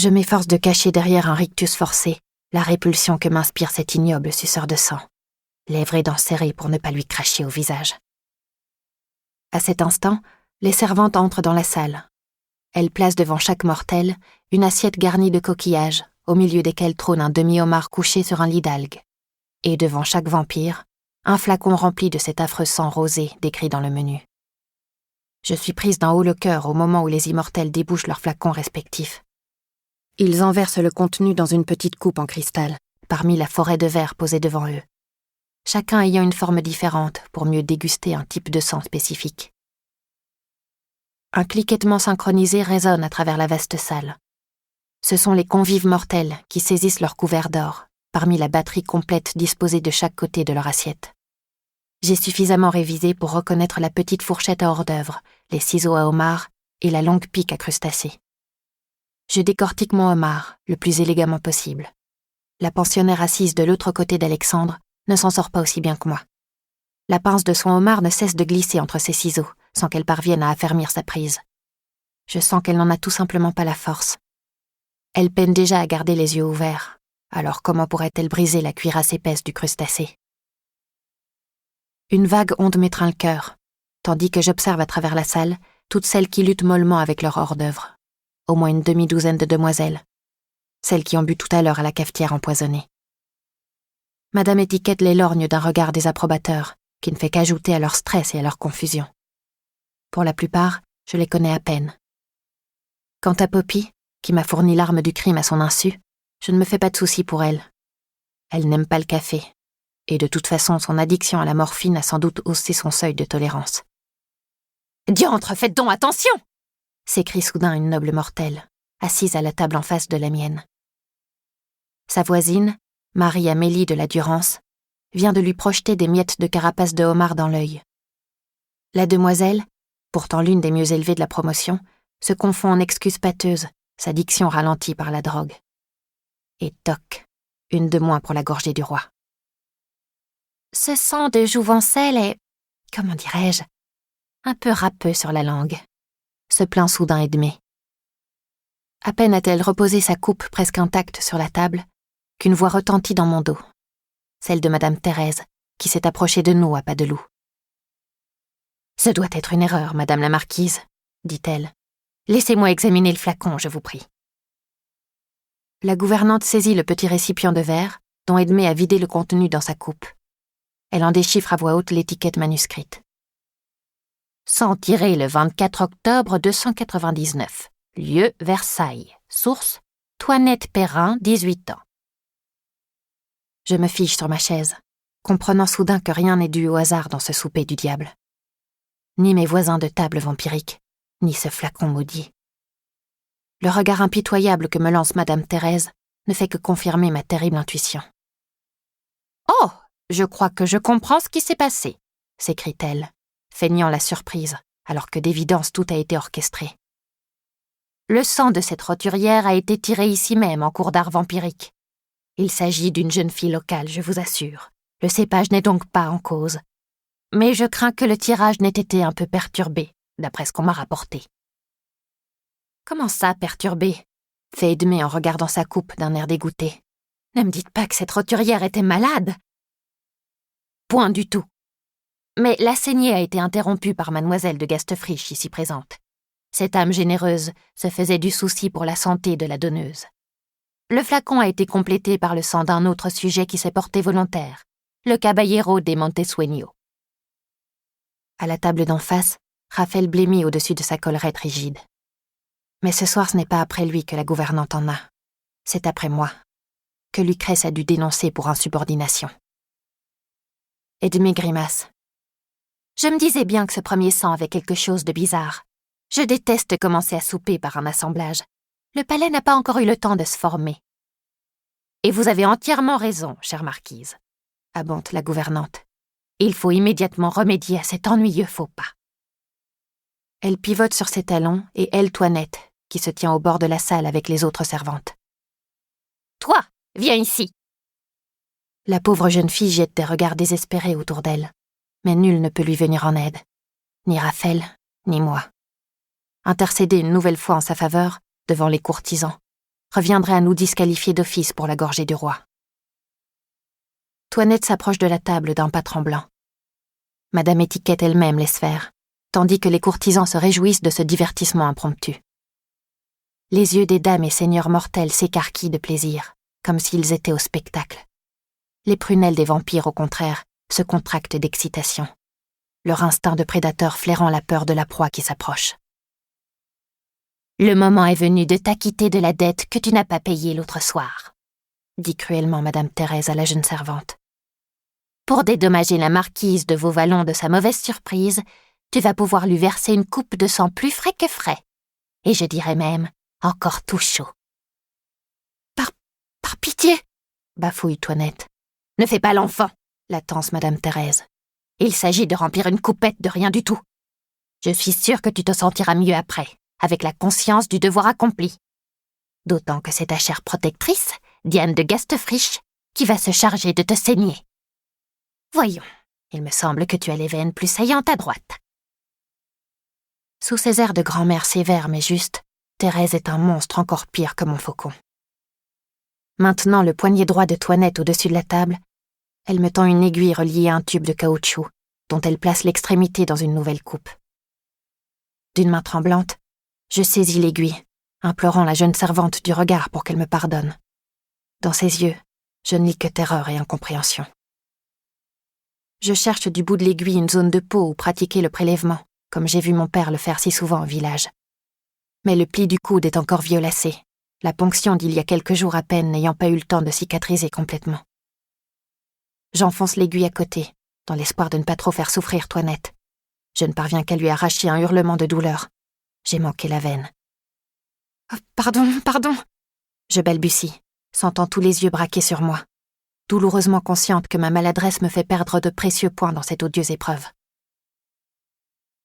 Je m'efforce de cacher derrière un rictus forcé la répulsion que m'inspire cet ignoble suceur de sang, lèvres et dents serrées pour ne pas lui cracher au visage. À cet instant, les servantes entrent dans la salle. Elles placent devant chaque mortel une assiette garnie de coquillages, au milieu desquels trône un demi-homard couché sur un lit d'algues. Et devant chaque vampire, un flacon rempli de cet affreux sang rosé décrit dans le menu. Je suis prise d'un haut le cœur au moment où les immortels débouchent leurs flacons respectifs. Ils en versent le contenu dans une petite coupe en cristal, parmi la forêt de verre posée devant eux, chacun ayant une forme différente pour mieux déguster un type de sang spécifique. Un cliquettement synchronisé résonne à travers la vaste salle. Ce sont les convives mortels qui saisissent leur couvert d'or, parmi la batterie complète disposée de chaque côté de leur assiette. J'ai suffisamment révisé pour reconnaître la petite fourchette à hors-d'œuvre, les ciseaux à homard et la longue pique à crustacés. Je décortique mon homard, le plus élégamment possible. La pensionnaire assise de l'autre côté d'Alexandre ne s'en sort pas aussi bien que moi. La pince de son homard ne cesse de glisser entre ses ciseaux, sans qu'elle parvienne à affermir sa prise. Je sens qu'elle n'en a tout simplement pas la force. Elle peine déjà à garder les yeux ouverts, alors comment pourrait-elle briser la cuirasse épaisse du crustacé? Une vague onde m'étreint le cœur, tandis que j'observe à travers la salle toutes celles qui luttent mollement avec leur hors-d'œuvre. Au moins une demi-douzaine de demoiselles, celles qui ont bu tout à l'heure à la cafetière empoisonnée. Madame Étiquette les lorgne d'un regard désapprobateur, qui ne fait qu'ajouter à leur stress et à leur confusion. Pour la plupart, je les connais à peine. Quant à Poppy, qui m'a fourni l'arme du crime à son insu, je ne me fais pas de soucis pour elle. Elle n'aime pas le café, et de toute façon son addiction à la morphine a sans doute haussé son seuil de tolérance. « Diantre, faites donc attention !» s'écrie soudain une noble mortelle, assise à la table en face de la mienne. Sa voisine, Marie-Amélie de la Durance, vient de lui projeter des miettes de carapace de homard dans l'œil. La demoiselle, pourtant l'une des mieux élevées de la promotion, se confond en excuses pâteuses, sa diction ralentie par la drogue. Et toc, une de moins pour la gorgée du roi. Ce sang de jouvencelle est, comment dirais-je, un peu râpeux sur la langue, se plaint soudain Edmé. À peine a-t-elle reposé sa coupe presque intacte sur la table, qu'une voix retentit dans mon dos, celle de Madame Thérèse, qui s'est approchée de nous à pas de loup. « Ce doit être une erreur, Madame la Marquise, » dit-elle. « Laissez-moi examiner le flacon, je vous prie. » La gouvernante saisit le petit récipient de verre, dont Edmé a vidé le contenu dans sa coupe. Elle en déchiffre à voix haute l'étiquette manuscrite. Sang tiré le 24 octobre 299. Lieu Versailles. Source Toinette Perrin, 18 ans. Je me fige sur ma chaise, comprenant soudain que rien n'est dû au hasard dans ce souper du diable. Ni mes voisins de table vampirique, ni ce flacon maudit. Le regard impitoyable que me lance Madame Thérèse ne fait que confirmer ma terrible intuition. « Oh, je crois que je comprends ce qui s'est passé !» s'écrie-t-elle, feignant la surprise, alors que d'évidence tout a été orchestré. Le sang de cette roturière a été tiré ici même en cours d'art vampirique. Il s'agit d'une jeune fille locale, je vous assure. Le cépage n'est donc pas en cause. Mais je crains que le tirage n'ait été un peu perturbé, d'après ce qu'on m'a rapporté. Comment ça, perturbé ? Fait Edmé en regardant sa coupe d'un air dégoûté. Ne me dites pas que cette roturière était malade. Point du tout. Mais la saignée a été interrompue par mademoiselle de Gastefriche ici présente. Cette âme généreuse se faisait du souci pour la santé de la donneuse. Le flacon a été complété par le sang d'un autre sujet qui s'est porté volontaire, le caballero de Montesueño. À la table d'en face, Raphaël blêmit au-dessus de sa collerette rigide. Mais ce soir, ce n'est pas après lui que la gouvernante en a. C'est après moi, que Lucrèce a dû dénoncer pour insubordination. Edmé grimace. Je me disais bien que ce premier sang avait quelque chose de bizarre. Je déteste commencer à souper par un assemblage. Le palais n'a pas encore eu le temps de se former. Et vous avez entièrement raison, chère marquise, abonde la gouvernante. Il faut immédiatement remédier à cet ennuyeux faux pas. Elle pivote sur ses talons et elle Toinette, qui se tient au bord de la salle avec les autres servantes. Toi, viens ici. La pauvre jeune fille jette des regards désespérés autour d'elle, mais nul ne peut lui venir en aide, ni Raphaël, ni moi. Intercéder une nouvelle fois en sa faveur, devant les courtisans, reviendrait à nous disqualifier d'office pour la gorgée du roi. Toinette s'approche de la table d'un pas tremblant. Madame Étiquette elle-même laisse faire, tandis que les courtisans se réjouissent de ce divertissement impromptu. Les yeux des dames et seigneurs mortels s'écarquillent de plaisir, comme s'ils étaient au spectacle. Les prunelles des vampires, au contraire, se contractent d'excitation, leur instinct de prédateur flairant la peur de la proie qui s'approche. Le moment est venu de t'acquitter de la dette que tu n'as pas payée l'autre soir, dit cruellement Madame Thérèse à la jeune servante. Pour dédommager la marquise de Vauvalon de sa mauvaise surprise, tu vas pouvoir lui verser une coupe de sang plus frais que frais, et je dirais même encore tout chaud. Par pitié, bafouille Toinette. Ne fais pas l'enfant, la tance Madame Thérèse. Il s'agit de remplir une coupette de rien du tout. Je suis sûre que tu te sentiras mieux après, avec la conscience du devoir accompli. D'autant que c'est ta chère protectrice, Diane de Gastefriche, qui va se charger de te saigner. Voyons, il me semble que tu as les veines plus saillantes à droite. Sous ses airs de grand-mère sévère mais juste, Thérèse est un monstre encore pire que Montfaucon. Maintenant le poignet droit de Toinette au-dessus de la table, elle me tend une aiguille reliée à un tube de caoutchouc, dont elle place l'extrémité dans une nouvelle coupe. D'une main tremblante, je saisis l'aiguille, implorant la jeune servante du regard pour qu'elle me pardonne. Dans ses yeux, je ne lis que terreur et incompréhension. Je cherche du bout de l'aiguille une zone de peau où pratiquer le prélèvement, comme j'ai vu mon père le faire si souvent au village. Mais le pli du coude est encore violacé, la ponction d'il y a quelques jours à peine n'ayant pas eu le temps de cicatriser complètement. J'enfonce l'aiguille à côté, dans l'espoir de ne pas trop faire souffrir Toinette. Je ne parviens qu'à lui arracher un hurlement de douleur. J'ai manqué la veine. Oh, pardon, je balbutie, sentant tous les yeux braqués sur moi, douloureusement consciente que ma maladresse me fait perdre de précieux points dans cette odieuse épreuve.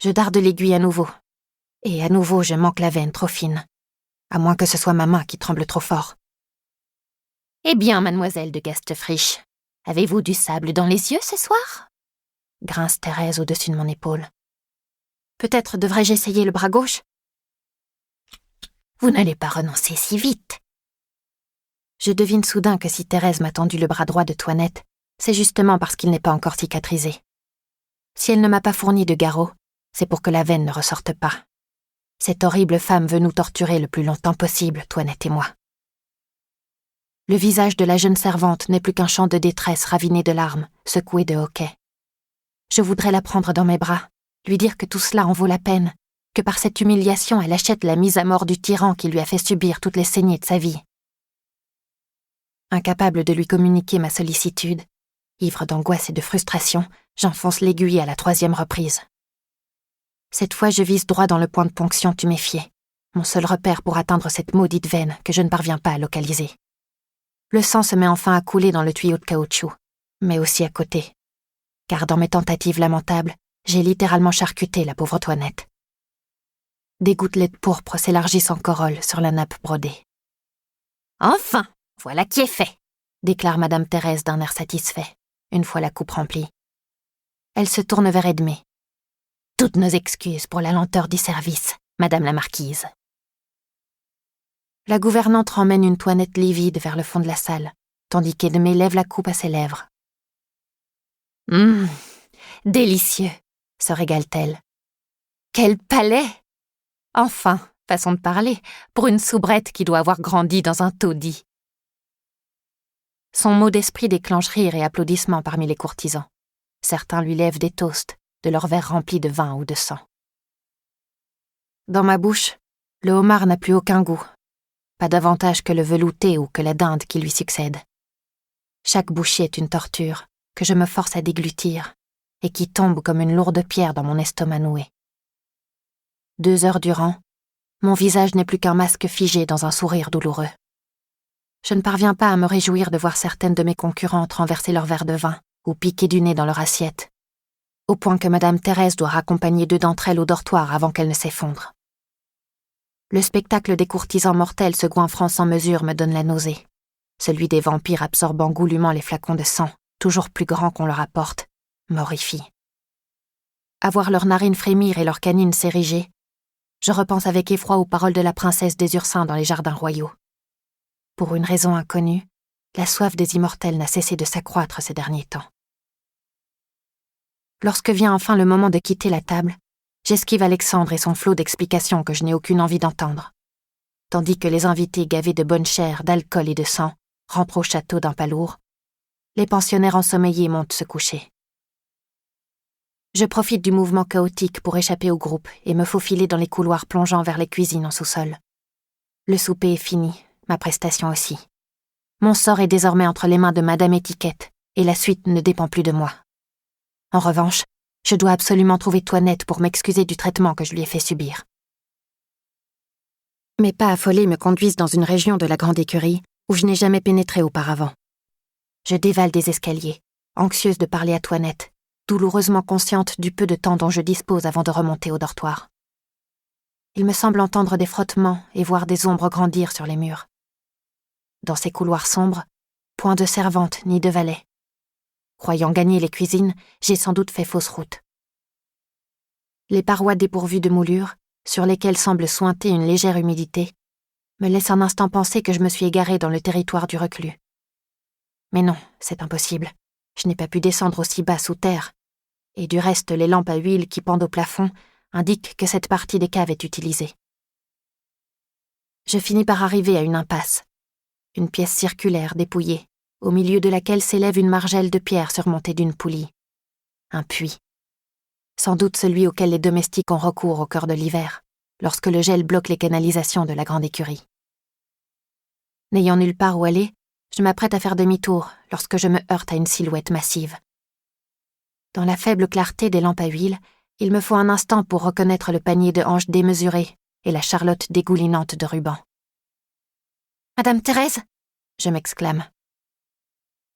Je darde l'aiguille à nouveau, et à nouveau je manque la veine trop fine, à moins que ce soit ma main qui tremble trop fort. Eh bien, mademoiselle de Gastefriche, avez-vous du sable dans les yeux ce soir ? Grince Thérèse au-dessus de mon épaule. Peut-être devrais-je essayer le bras gauche ? Vous n'allez pas renoncer si vite. Je devine soudain que si Thérèse m'a tendu le bras droit de Toinette, c'est justement parce qu'il n'est pas encore cicatrisé. Si elle ne m'a pas fourni de garrot, c'est pour que la veine ne ressorte pas. Cette horrible femme veut nous torturer le plus longtemps possible, Toinette et moi. Le visage de la jeune servante n'est plus qu'un chant de détresse raviné de larmes, secoué de hoquets. Je voudrais la prendre dans mes bras, lui dire que tout cela en vaut la peine, que par cette humiliation elle achète la mise à mort du tyran qui lui a fait subir toutes les saignées de sa vie. Incapable de lui communiquer ma sollicitude, ivre d'angoisse et de frustration, j'enfonce l'aiguille à la 3e reprise. Cette fois je vise droit dans le point de ponction tuméfié, mon seul repère pour atteindre cette maudite veine que je ne parviens pas à localiser. Le sang se met enfin à couler dans le tuyau de caoutchouc, mais aussi à côté, car dans mes tentatives lamentables, j'ai littéralement charcuté la pauvre Toinette. Des gouttelettes pourpres s'élargissent en corolle sur la nappe brodée. « Enfin, voilà qui est fait !» déclare Madame Thérèse d'un air satisfait, une fois la coupe remplie. Elle se tourne vers Edmé. « Toutes nos excuses pour la lenteur du service, Madame la Marquise. » La gouvernante ramène une Toinette livide vers le fond de la salle, tandis qu'Edmé lève la coupe à ses lèvres. « Délicieux !» se régale-t-elle. « Quel palais ! Enfin, façon de parler, pour une soubrette qui doit avoir grandi dans un taudis. » Son mot d'esprit déclenche rire et applaudissements parmi les courtisans. Certains lui lèvent des toasts, de leurs verres remplis de vin ou de sang. Dans ma bouche, le homard n'a plus aucun goût, pas davantage que le velouté ou que la dinde qui lui succède. Chaque bouchée est une torture que je me force à déglutir et qui tombe comme une lourde pierre dans mon estomac noué. 2 heures durant, mon visage n'est plus qu'un masque figé dans un sourire douloureux. Je ne parviens pas à me réjouir de voir certaines de mes concurrentes renverser leur verre de vin ou piquer du nez dans leur assiette, au point que Madame Thérèse doit raccompagner 2 d'entre elles au dortoir avant qu'elles ne s'effondrent. Le spectacle des courtisans mortels se goinfrant sans mesure me donne la nausée. Celui des vampires absorbant goulûment les flacons de sang, toujours plus grands qu'on leur apporte, m'horrifie. À voir leurs narines frémir et leurs canines s'ériger, je repense avec effroi aux paroles de la princesse des Ursins dans les jardins royaux. Pour une raison inconnue, la soif des immortels n'a cessé de s'accroître ces derniers temps. Lorsque vient enfin le moment de quitter la table, j'esquive Alexandre et son flot d'explications que je n'ai aucune envie d'entendre, tandis que les invités gavés de bonne chair, d'alcool et de sang rentrent au château d'un pas lourd. Les pensionnaires ensommeillés montent se coucher. Je profite du mouvement chaotique pour échapper au groupe et me faufiler dans les couloirs plongeant vers les cuisines en sous-sol. Le souper est fini, ma prestation aussi. Mon sort est désormais entre les mains de Madame Étiquette et la suite ne dépend plus de moi. En revanche, je dois absolument trouver Toinette pour m'excuser du traitement que je lui ai fait subir. Mes pas affolés me conduisent dans une région de la grande écurie où je n'ai jamais pénétré auparavant. Je dévale des escaliers, anxieuse de parler à Toinette, douloureusement consciente du peu de temps dont je dispose avant de remonter au dortoir. Il me semble entendre des frottements et voir des ombres grandir sur les murs. Dans ces couloirs sombres, point de servante ni de valet. Croyant gagner les cuisines, j'ai sans doute fait fausse route. Les parois dépourvues de moulures, sur lesquelles semble suinter une légère humidité, me laissent un instant penser que je me suis égarée dans le territoire du reclus. Mais non, c'est impossible. Je n'ai pas pu descendre aussi bas sous terre. Et du reste, les lampes à huile qui pendent au plafond indiquent que cette partie des caves est utilisée. Je finis par arriver à une impasse. Une pièce circulaire dépouillée, au milieu de laquelle s'élève une margelle de pierre surmontée d'une poulie. Un puits. Sans doute celui auquel les domestiques ont recours au cœur de l'hiver, lorsque le gel bloque les canalisations de la grande écurie. N'ayant nulle part où aller, je m'apprête à faire demi-tour lorsque je me heurte à une silhouette massive. Dans la faible clarté des lampes à huile, il me faut un instant pour reconnaître le panier de hanches démesuré et la charlotte dégoulinante de ruban. « Madame Thérèse !» je m'exclame.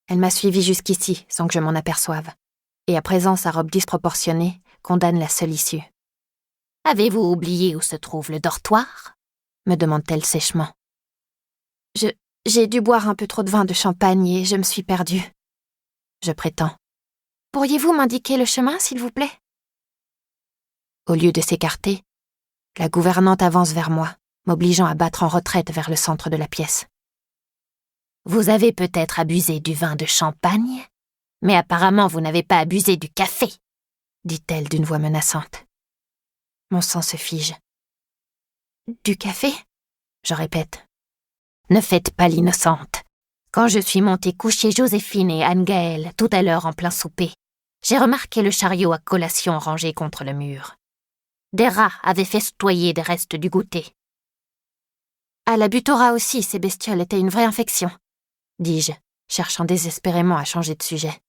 Elle m'a suivi jusqu'ici sans que je m'en aperçoive, et à présent sa robe disproportionnée condamne la seule issue. « Avez-vous oublié où se trouve le dortoir ?» me demande-t-elle sèchement. J'ai dû boire un peu trop de vin de champagne et je me suis perdue. Je prétends. « Pourriez-vous m'indiquer le chemin, s'il vous plaît ?» Au lieu de s'écarter, la gouvernante avance vers moi, m'obligeant à battre en retraite vers le centre de la pièce. « Vous avez peut-être abusé du vin de champagne, mais apparemment vous n'avez pas abusé du café, » dit-elle d'une voix menaçante. Mon sang se fige. « Du café ?» je répète. « Ne faites pas l'innocente. Quand je suis montée coucher Joséphine et Anne-Gaëlle tout à l'heure en plein souper, j'ai remarqué le chariot à collation rangé contre le mur. Des rats avaient festoyé des restes du goûter. « À la Butora aussi, ces bestioles étaient une vraie infection, » dis-je, cherchant désespérément à changer de sujet.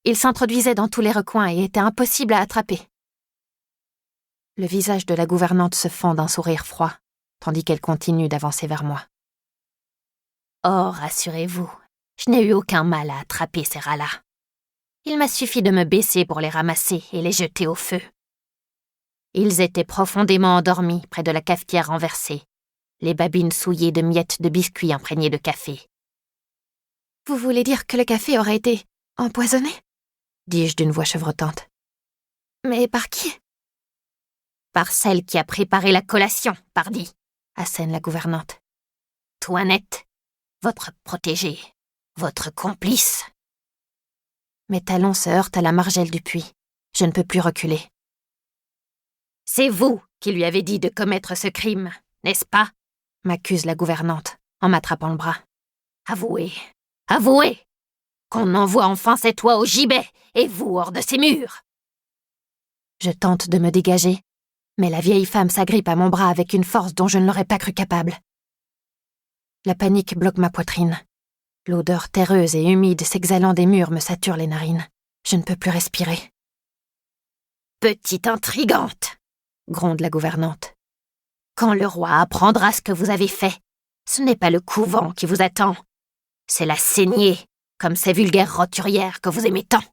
Ils s'introduisaient dans tous les recoins et étaient impossibles à attraper. Le visage de la gouvernante se fend d'un sourire froid, tandis qu'elle continue d'avancer vers moi. « Oh, rassurez-vous, je n'ai eu aucun mal à attraper ces rats-là. Il m'a suffi de me baisser pour les ramasser et les jeter au feu. Ils étaient profondément endormis près de la cafetière renversée, les babines souillées de miettes de biscuits imprégnés de café. « Vous voulez dire que le café aurait été empoisonné ?» dis-je d'une voix chevrotante. « Mais par qui ?»« Par celle qui a préparé la collation, pardi !» assène la gouvernante. « Toinette, votre protégée, votre complice. » Mes talons se heurtent à la margelle du puits. Je ne peux plus reculer. « C'est vous qui lui avez dit de commettre ce crime, n'est-ce pas ?» m'accuse la gouvernante en m'attrapant le bras. « Avouez, avouez, qu'on envoie enfin cette oie au gibet et vous hors de ces murs !» Je tente de me dégager, mais la vieille femme s'agrippe à mon bras avec une force dont je ne l'aurais pas cru capable. La panique bloque ma poitrine. L'odeur terreuse et humide s'exhalant des murs me sature les narines. Je ne peux plus respirer. « Petite intrigante !» gronde la gouvernante. « Quand le roi apprendra ce que vous avez fait, ce n'est pas le couvent qui vous attend. C'est la saignée, comme ces vulgaires roturières que vous aimez tant. »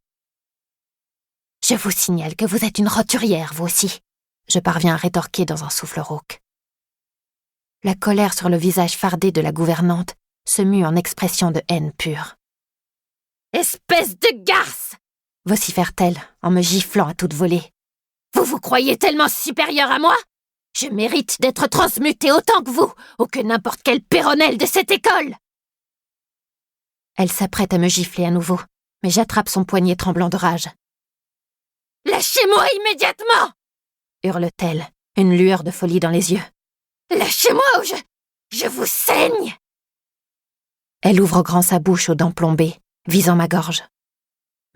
Je vous signale que vous êtes une roturière, vous aussi. Je parviens à rétorquer dans un souffle rauque. La colère sur le visage fardé de la gouvernante se mue en expression de haine pure. « Espèce de garce !» vocifère-t-elle en me giflant à toute volée. « Vous vous croyez tellement supérieur à moi ? Je mérite d'être transmutée autant que vous ou que n'importe quelle péronnelle de cette école !» Elle s'apprête à me gifler à nouveau, mais j'attrape son poignet tremblant de rage. « Lâchez-moi immédiatement !» hurle-t-elle, une lueur de folie dans les yeux. « Lâchez-moi ou je vous saigne !» Elle ouvre grand sa bouche aux dents plombées, visant ma gorge.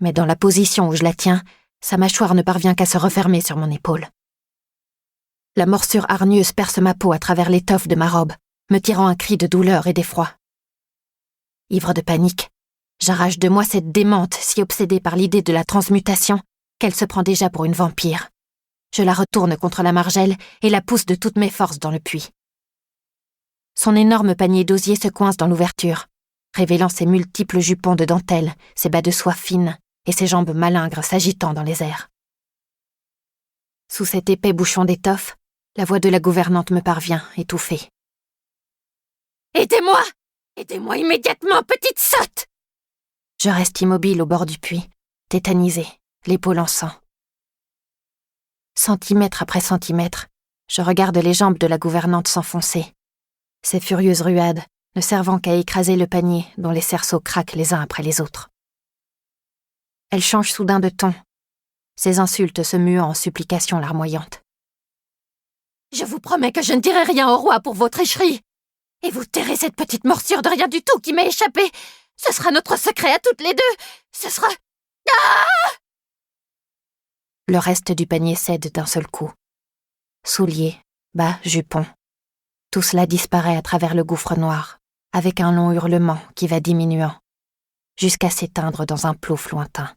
Mais dans la position où je la tiens, sa mâchoire ne parvient qu'à se refermer sur mon épaule. La morsure hargneuse perce ma peau à travers l'étoffe de ma robe, me tirant un cri de douleur et d'effroi. Ivre de panique, j'arrache de moi cette démente si obsédée par l'idée de la transmutation qu'elle se prend déjà pour une vampire. Je la retourne contre la margelle et la pousse de toutes mes forces dans le puits. Son énorme panier d'osier se coince dans l'ouverture, révélant ses multiples jupons de dentelle, ses bas de soie fines et ses jambes malingres s'agitant dans les airs. Sous cet épais bouchon d'étoffe, la voix de la gouvernante me parvient, étouffée. « Aidez-moi! Aidez-moi immédiatement, petite sotte !» Je reste immobile au bord du puits, tétanisée, l'épaule en sang. Centimètre après centimètre, je regarde les jambes de la gouvernante s'enfoncer, ces furieuses ruades ne servant qu'à écraser le panier dont les cerceaux craquent les uns après les autres. Elle change soudain de ton, ses insultes se muant en supplications larmoyantes. « Je vous promets que je ne dirai rien au roi pour vos tricheries, et vous tairez cette petite morsure de rien du tout qui m'est échappée. Ce sera notre secret à toutes les deux. Ce sera... Ah !» Le reste du panier cède d'un seul coup. Souliers, bas, jupons. Tout cela disparaît à travers le gouffre noir, avec un long hurlement qui va diminuant, jusqu'à s'éteindre dans un plouf lointain.